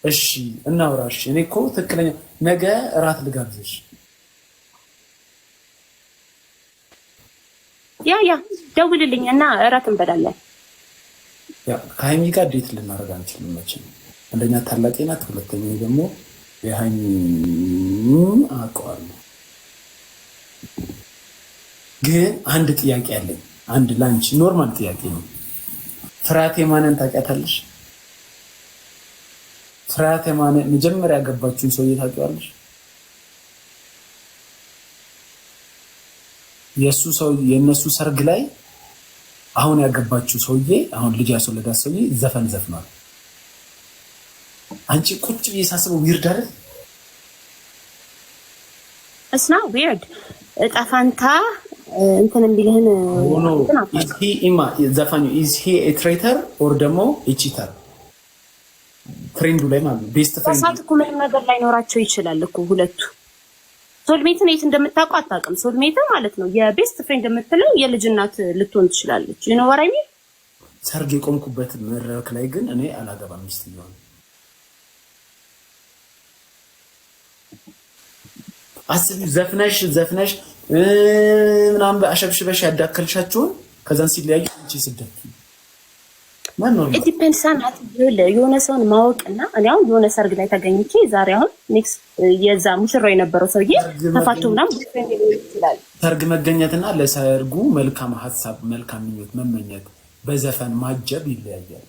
እሺ እናውራሽ። እኔ እኮ ትክክለኛ ነገ እራት ልጋብዝሽ። ያ ደውልልኝ እና እራት እንበላለን። ያ ከሀይሚ ጋር ዴት ልናደርግ አንችልም መቼም። አንደኛ ታላቄ ናት፣ ሁለተኛ ደግሞ የሀይሚ አውቀዋለሁ። ግን አንድ ጥያቄ አለኝ። አንድ ላንቺ ኖርማል ጥያቄ ነው። ፍርሃት የማንን ታውቂያታለሽ? ፍርሃት የማንን መጀመሪያ ያገባችውን ሰውዬ ታውቂዋለሽ? የእነሱ ሰርግ ላይ አሁን ያገባችው ሰውዬ አሁን ልጅ ያስወለዳት ሰውዬ ዘፈን ዘፍኗል። አንቺ ቁጭ ብዬ ሳስበው ዊርድ አይደል? እስና ዊርድ እጣ ፋንታ እንትን ቢልህን ዘፋኙ ኢዝ ሂ ኤ ትሬተር ኦር ደግሞ ኤቺተር ፍሬንዱ ላይ ማለት ቤስት ፍሬንድ ሳት እኮ ምንም ነገር ላይኖራቸው ይችላል እኮ ሁለቱ። ሶልሜትን የት እንደምታውቀው አታውቅም። ሶልሜት ማለት ነው የቤስት ፍሬንድ የምትለው የልጅ እናት ልትሆን ትችላለች። ይኖራኝ ሰርግ የቆምኩበት መድረክ ላይ ግን እኔ አላገባም ሚስት ይሆን አስቢ። ዘፍነሽ ምናምን አሸብሽበሽ ያዳከልሻቸውን ከዛን ሲለያዩ እንቺ ስደት ማን ነው ዲፔንድስ አናት የሆነ ሰውን ማወቅና እኔ አሁን የሆነ ሰርግ ላይ ተገኝቼ ዛሬ አሁን ኔክስት የዛ ሙሽራው የነበረው ሰውዬ ተፋቶ ምናምን ይችላል። ሰርግ መገኘትና ለሰርጉ መልካም ሀሳብ መልካም ምኞት መመኘት በዘፈን ማጀብ ይለያያል።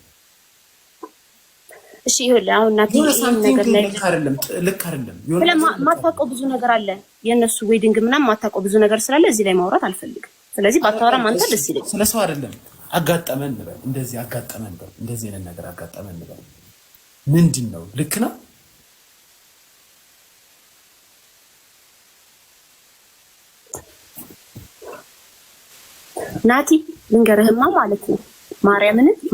እሺ ይኸውልህ አሁን እናቴ ነገር ላይ ልክ አይደለም። ማታውቀው ብዙ ነገር አለ። የእነሱ ዌዲንግ ምናምን ማታውቀው ብዙ ነገር ስላለ እዚህ ላይ ማውራት አልፈልግም። ስለዚህ ባታወራም አንተ ደስ ይለኛል። ስለ ሰው አይደለም አጋጠመን እንበል፣ እንደዚህ አጋጠመን እንበል፣ እንደዚህ አይነት ነገር አጋጠመን እንበል። ምንድን ነው ልክ ነው? ናቲ ልንገርህማ ማለት ነው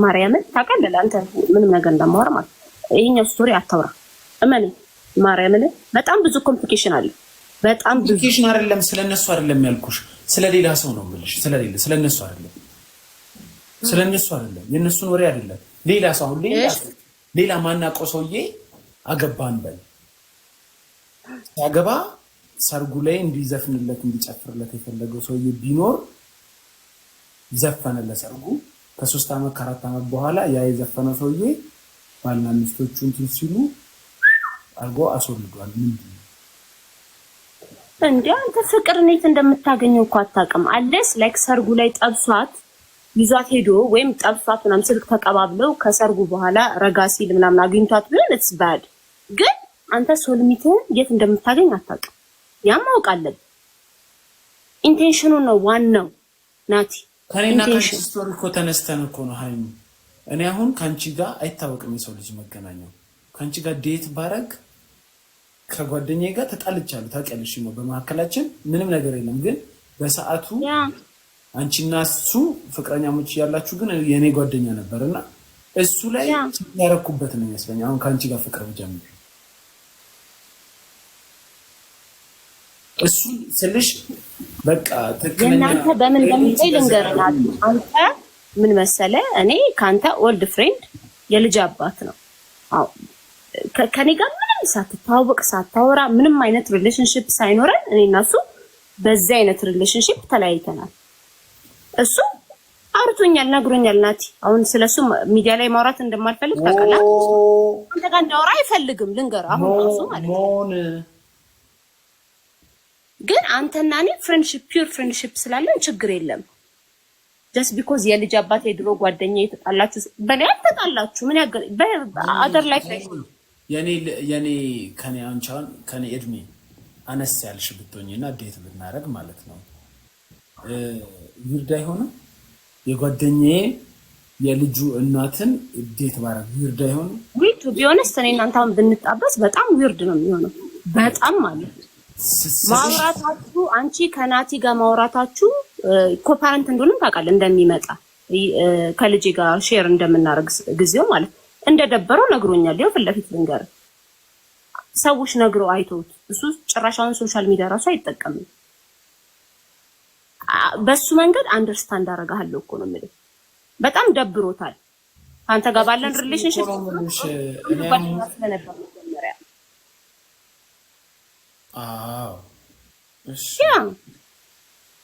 ማርያምን ታውቃለህ አንተ ምንም ነገር እንደማወራ ማለት ይሄኛው ስቶሪ አታውራ። እመን ማርያምን በጣም ብዙ ኮምፕሊኬሽን አለ። በጣም ብዙ ኮምፕሊኬሽን አይደለም። ስለነሱ አይደለም ያልኩሽ፣ ስለሌላ ሰው ነው የምልሽ። ስለነሱ አይደለም የነሱን ወሬ አይደለም። ሌላ ሰው አሁን ሌላ ማናውቀው ሰውዬ አገባን በል ያገባ ሰርጉ ላይ እንዲዘፍንለት እንዲጨፍርለት የፈለገው ሰውዬ ቢኖር ዘፈነ ለሰርጉ። ከ3 ዓመት ከ4 ዓመት በኋላ ያ የዘፈነው ሰውዬ ባልና ሚስቶቹ እንትን ሲሉ አርጎ አስወልዷል። ምንድን ነው እንዴ አንተ ፍቅር እንዴት እንደምታገኘው እኮ አታውቅም። አለስ ላይክ ሰርጉ ላይ ጠብሷት ይዟት ሄዶ ወይም ጠብሷት ምናምን ስልክ ተቀባብለው ከሰርጉ በኋላ ረጋ ሲል ምናምን አግኝቷት ቢሆን ኢትስ ባድ። ግን አንተ ሶልሚትን የት እንደምታገኝ አታውቅም። ያም ማወቅ አለብህ። ኢንቴንሽኑ ነው ዋናው ናቲ። ከኔና ከአንቺ ስቶሪ እኮ ተነስተን እኮ ነው ሀይሚ። እኔ አሁን ከአንቺ ጋር አይታወቅም የሰው ልጅ መገናኘው። ከአንቺ ጋር ዴት ባረግ ከጓደኛዬ ጋር ተጣልቻለሁ ታውቂያለሽ ነው። በመካከላችን ምንም ነገር የለም። ግን በሰዓቱ አንቺና እሱ ፍቅረኛሞች ያላችሁ ግን የኔ ጓደኛ ነበርና እሱ ላይ ያረኩበት ነው ይመስለኛል። አሁን ከአንቺ ጋር ፍቅር ጀምር እሱ ስልሽ በቃ ትክክለኛ እናንተ በምን እንደምትይ ልንገርናት። አንተ ምን መሰለ እኔ ካንተ ኦልድ ፍሬንድ የልጅ አባት ነው። አዎ ከኔ ጋር ምንም ሳትታወቅ ሳታወራ ምንም አይነት ሪሌሽንሺፕ ሳይኖረን እኔ እና እሱ በዚህ አይነት ሪሌሽንሺፕ ተለያይተናል። እሱ አውርቶኛል ነግሮኛል። ናቲ አሁን ስለሱ ሚዲያ ላይ ማውራት እንደማልፈልግ ታውቃለህ። አንተ ጋር እንዳወራ አይፈልግም ልንገር አሁን እሱ ማለት ነው። ግን አንተና እኔ ፍሬንድሺፕ ፒውር ፍሬንድሺፕ ስላለን ችግር የለም። ጀስት ቢኮዝ የልጅ አባት የድሮ ጓደኛ የተጣላችሁ በላይ ተጣላችሁ ምን ያገል በአደር ላይፍ የኔ ከኔ አንቻን ከኔ እድሜ አነስ ያልሽ ብትሆኝና ዴት ብናረግ ማለት ነው ይርዳ ይሆነ የጓደኛዬ የልጁ እናትን ዴት ባረግ ይርዳ ይሆነ ዊቱ ቢሆንስ እኔ እናንተ አሁን ብንጣበስ በጣም ዊርድ ነው የሚሆነው። በጣም ማለት ማውራታችሁ አንቺ ከናቲ ጋር ማውራታችሁ ኮፓረንት እንደሆነ ታውቃለህ እንደሚመጣ ከልጄ ጋር ሼር እንደምናረግ ጊዜው ማለት እንደደበረው ነግሮኛል። ይኸው ፊት ለፊት ልንገር ሰዎች ነግረው አይተውት እሱ ጭራሻውን ሶሻል ሚዲያ ራሱ አይጠቀምም። በሱ መንገድ አንደርስታንድ አደርጋለሁ እኮ ነው የምልህ። በጣም ደብሮታል። አንተ ጋር ባለን ሪሌሽንሺፕ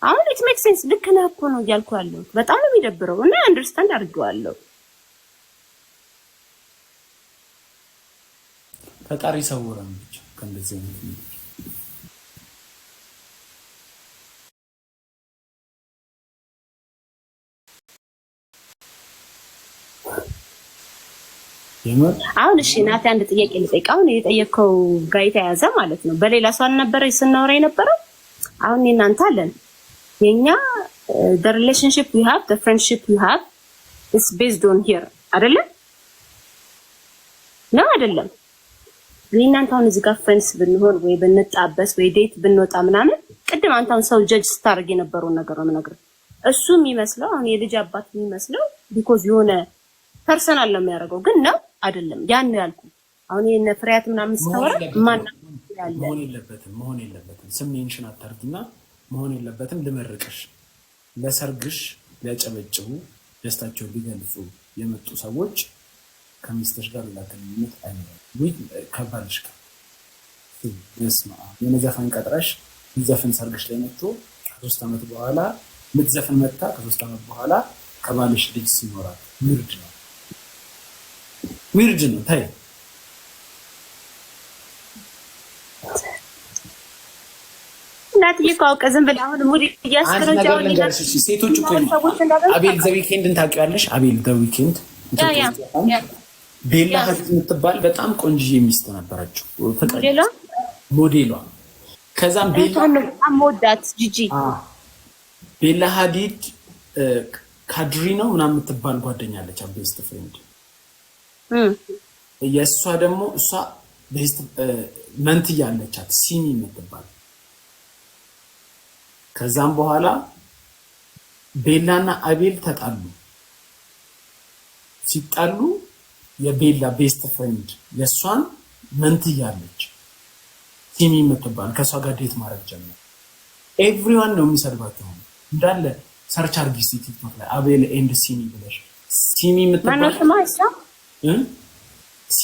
አሁን ኢት ሜክ ሴንስ። ልክ ነህ እኮ ነው እያልኩ ያለሁት። በጣም ነው የሚደብረው እና አንደርስታንድ አድርጌዋለሁ። ፈጣሪ ሰውረን ብቻ ከእንደዚህ አይነት አሁን እሺ ናቲ አንድ ጥያቄ ልጠይቅ። አሁን የጠየቀው ጋር የተያያዘ ማለት ነው። በሌላ ሰው አልነበረ ስናወራ የነበረው። አሁን እናንተ አለን የኛ the relationship we have, the friendship we have is based on here አይደለም ነው አይደለም? እናንተ አሁን እዚህ ጋር ፍሬንድስ ብንሆን ወይ ብንጣበስ ወይ ዴት ብንወጣ ምናምን ቅድም አንተ አሁን ሰው ጀጅ ስታደርግ የነበረውን ነገር ነው የምነግርህ። እሱ የሚመስለው አሁን የልጅ አባት የሚመስለው ቢኮዝ የሆነ ፐርሰናል ነው የሚያደርገው፣ ግን ነው አይደለም? ያን ነው ያልኩህ። አሁን የነ ፍሬያት ምናምን ስታወራ ማን ያለ መሆን የለበትም ስም ሜንሽን አታርጊና መሆን የለበትም። ልመርቅሽ ለሰርግሽ ሊያጨበጭቡ ደስታቸውን ሊገልጹ የመጡ ሰዎች ከሚስትሽ ጋር ላገኙት አይደለም ከባልሽ ጋር ስማ የነዘፈን ቀጥረሽ ዘፈን ሰርግሽ ላይ መጥቶ ከ3 ዓመት በኋላ ምትዘፈን መጣ ከ3 ዓመት በኋላ ከባልሽ ልጅ ሲኖራት ሚርድ ነው ታይ እናትዬ ካውቀ ዝም ብለህ አሁን ሙድ እያስከረጃው ሴቶች እኮ አቤል ዘ ዊኬንድን ታውቂዋለሽ? አቤል ዘ ዊኬንድ ቤላ ሀዲድ የምትባል በጣም ቆንጆዬ ሚስት ነበረችው ሞዴሏ። ከዛም ሞዳት ጂጂ ቤላ ሀዲድ ካድሪ ነው ምናምን የምትባል ጓደኛለች ቤስት ፍሬንድ። የእሷ ደግሞ እሷ ቤስት መንትያ አለቻት ሲሚ የምትባል። ከዛም በኋላ ቤላና አቤል ተጣሉ። ሲጣሉ የቤላ ቤስት ፍሬንድ የሷን መንትያለች ሲሚ የምትባል ከሷ ጋር ዴት ማድረግ ጀመረ። ኤቭሪዋን ነው የሚሰድባቸው እንዳለ ሰርች አርጊ ቲክቶክ ላይ አቤል ኤንድ ሲሚ ብለሽ ሲሚ የምትባል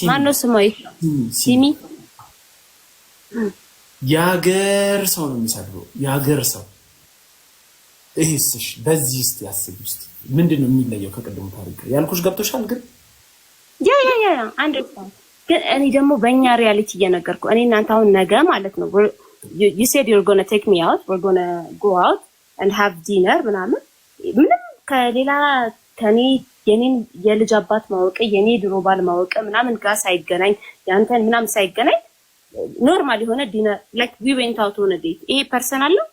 ማነው ስሟ? ሲሚ የሀገር ሰው ነው የሚሰድበው የሀገር ሰው። ይሄስሽ በዚህ ውስጥ ያስብ ውስጥ ምንድነው የሚለየው ከቀደሙ ታሪክ ያልኩሽ ገብቶሻል? ግን ያ አንድ ግን እኔ ደግሞ በእኛ ሪያሊቲ እየነገርኩ እኔ እናንተ አሁን ነገ ማለት ነው you said you're going to take me out, we're going to go out and have dinner ምናምን ምንም ከሌላ ከኔ የኔን የልጅ አባት ማወቅ የኔ ድሮ ባል ማወቅ ምናምን ጋር ሳይገናኝ ያንተን ምናምን ሳይገናኝ ኖርማል የሆነ ዲነር like we went out on a date ይሄ ፐርሰናል ነው።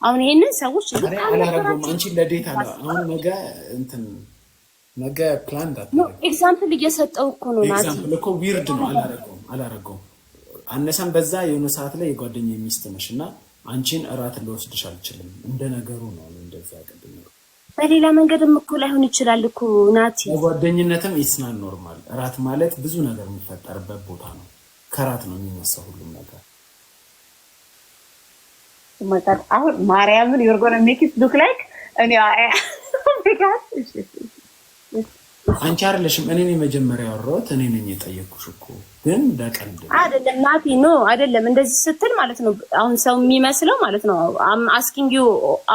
አሁን ይሄንን ሰዎች አላረገውም አንቺ ለዴት አላ አሁን ነገ እንትን ነገ ፕላን ዳት ነው ኤግዛምፕል እየሰጠው እኮ ነው ናቲ ኤግዛምፕል እኮ ዊርድ ነው። አላረገውም አነሳም በዛ የሆነ ሰዓት ላይ የጓደኛዬ ሚስት ነሽና አንቺን እራት ልወስድሽ አልችልም እንደ ነገሩ ነው እንደዛ ቀደም ነው። በሌላ መንገድም እኮ ላይሆን ይችላል እኮ ናቲ። ጓደኝነትም ኢስናን ኖርማል እራት ማለት ብዙ ነገር የሚፈጠርበት ቦታ ነው። ከራት ነው የሚነሳው ሁሉም ነገር። ማለት አሁን ማርያምን you're going to make it look like እኔ አንቺ አይደለሽም እኔ ነኝ መጀመሪያ ያወራሁት እኔ ነኝ የጠየኩሽ እኮ ግን ለቀልድ አይደለም ናቲ ኖ አይደለም እንደዚህ ስትል ማለት ነው። አሁን ሰው የሚመስለው ማለት ነው I'm asking you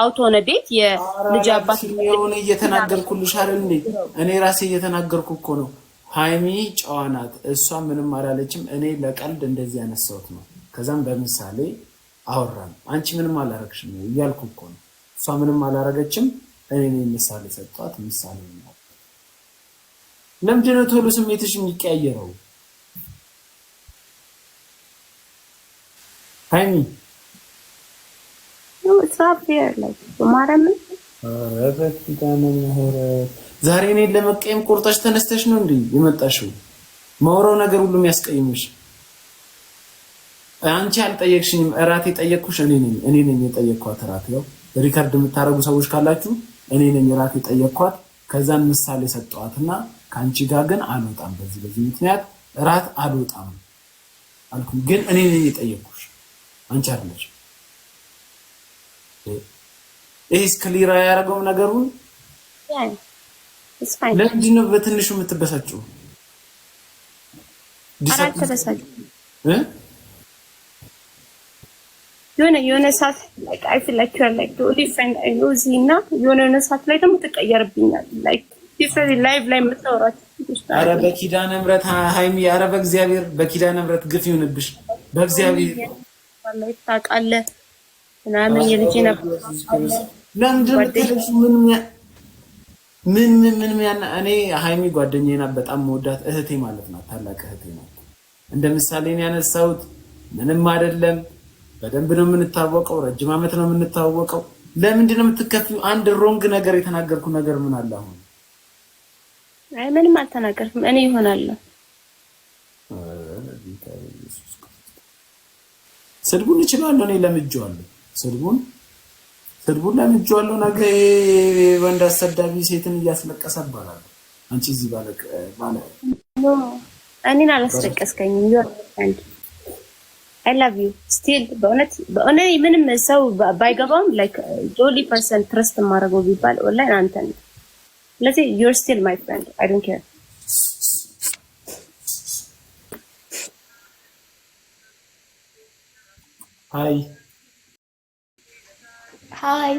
out on a date የልጅ አባት የሆነ እየተናገርኩልሽ አይደል እንዴ? እኔ ራሴ እየተናገርኩ እኮ ነው። ሃይሚ ጨዋናት እሷ ምንም አላለችም። እኔ ለቀልድ እንደዚህ ያነሳሁት ነው። ከዛም በምሳሌ አወራን። አንቺ ምንም አላረግሽም እያልኩ እኮ ነው። እሷ ምንም አላረገችም። እኔ ነኝ ምሳሌ ሰጥቷት ምሳሌ ነው። ለምንድን ነው ቶሎ ስሜትሽ የሚቀያየረው? ሃይሚ no it's not fair like ማረም ዛሬ እኔን ለመቀየም ቆርጠሽ ተነስተሽ ነው እንዴ የመጣሽው? ማውራው ነገር ሁሉም ያስቀይምሽ። አንቺ አልጠየቅሽኝም። እራት የጠየቅኩሽ እኔ ነኝ የጠየቅኳት እራት። ያው ሪከርድ የምታረጉ ሰዎች ካላችሁ እኔ ነኝ እራት የጠየቅኳት። ከዛን ምሳሌ ሰጠዋትና ካንቺ ጋር ግን አልወጣም በዚህ ምክንያት እራት አልወጣም አልኩኝ። ግን እኔ ነኝ የጠየቅኩሽ አንቺ አይደለሽ። ይሄስ ክሊር ያደረገው ነገሩን ለምንድን ነው በትንሹ የምትበሳጭው? አራት ተበሳጭ የሆነ ሰዓት like I feel like you're like the only friend I know ዚና የሆነ ሰዓት ላይ ደግሞ ተቀየርብኛል like different live ላይ የምታወራቸው። ኧረ በኪዳነ ምሕረት ሃይሚ፣ ኧረ በእግዚአብሔር በኪዳነ ምሕረት ግፍ ይሁንብሽ በእግዚአብሔር ማለት ታውቃለህ ምናምን የልጄ ነበር። ምን እኔ ሃይሚ ጓደኛዬ ናት፣ በጣም መወዳት እህቴ ማለት ናት፣ ታላቅ እህቴ ናት። እንደ ምሳሌ ነው ያነሳሁት። ምንም አይደለም። በደንብ ነው የምንታወቀው፣ ረጅም ዓመት ነው የምንታወቀው። ለምንድን ነው የምትከፊው? አንድ ሮንግ ነገር የተናገርኩ ነገር ምን አለ አሁን? አይ ምንም አልተናገርኩም እኔ ይሆናል። ስድቡን እችላለሁ እኔ ለምጄዋለሁ። ስድቡን ለምጄዋለሁ። ነገ ወንድ አሰዳቢ ሴትን እያስለቀሰ ይባላል። አንቺ እዚህ ባለ እኔን አላስለቀስከኝም። ዩ አንድ I love you still በእውነት ምንም ሰው ባይገባም like ጆሊ ፐርሰን ትረስት ማድረገው ቢባል ኦንላይን አንተ ነህ። ስለዚህ you're still my friend I don't care። ሃይ ሃይ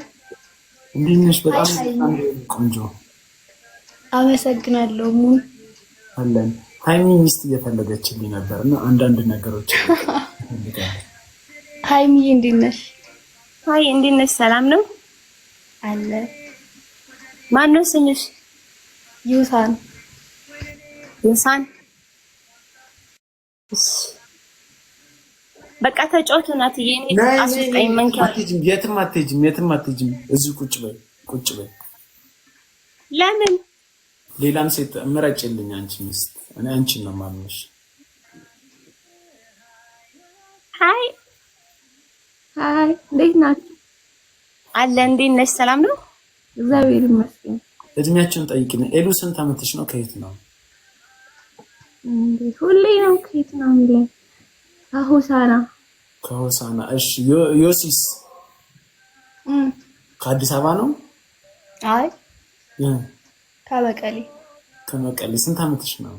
እንዴት ነሽ? በጣም ቆንጆ አመሰግናለሁ። አለን ሃይሚ ሚስት እየፈለገችልኝ ነበርና አንዳንድ ነገሮች ሃይሚ እንዴት ነሽ? ሃይ እንዴት ነሽ? ሰላም ነው አለ። ማን ነው ስምሽ? ዩሳን በቃ ተጫወቱ ናትዬ። እኔ አስወጣኝ መንኪያ። የትም አትሄጂም። እዚሁ ቁጭ በይ። ለምን? ሌላም ሴት ምረጭልኝ። አንቺ ሚስት እኔ አንቺን ነው የማምንሽ። ሃይ እንዴት ናችሁ? አለ እንዴት ነሽ? ሰላም ነው እግዚአብሔር ይመስገን። እድሜያቸውን ጠይቂልኝ። ኤሉ ስንት ዓመትሽ ነው? ከየት ነው? ሁሌ ነው ከየት ነው እንዴ? ከሆሳና። እሺ ዮሲስ ከአዲስ አበባ ነው? አይ ከመቀሌ። ስንት ዓመትሽ ነው?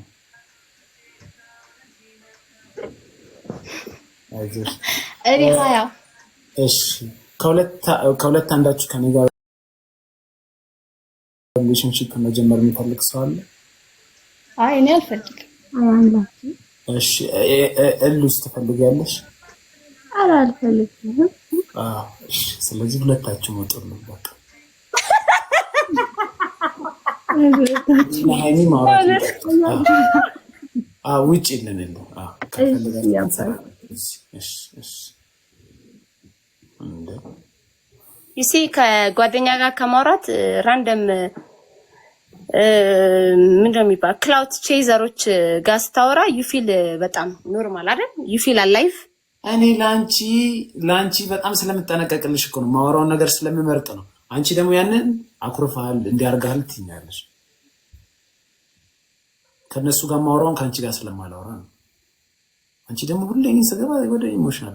አይዞሽ። እኔ 20። እሺ ከሁለት አንዳችሁ ከኔ ጋር ሪሌሽንሺፕ መጀመር የሚፈልግ ሰው አለ? አይ እኔ አልፈልግም። እሺ ኤሉስ ትፈልጊያለሽ? ኧረ አልፈልግም። እሺ ስለዚህ ሁለታችሁ ወጡልኝ በቃ። ሃይሚ ማውራት ውጭ የለን። ይሲ ከጓደኛ ጋር ከማውራት ራንደም ምንድን ነው የሚባል ክላውድ ቼዘሮች ጋር ስታወራ ዩፊል በጣም ኖርማል አይደል? ዩፊል አላይፍ። እኔ ለአንቺ በጣም ስለምጠነቀቅልሽ እኮ ነው፣ ማወራውን ነገር ስለምመርጥ ነው። አንቺ ደግሞ ያንን አኩርፋል እንዲያርጋል ትኛለሽ። ከነሱ ጋር ማወራውን ከአንቺ ጋር ስለማላወራ ነው። አንቺ ደግሞ ሁሌ ስገባ ወደ ኢሞሽናል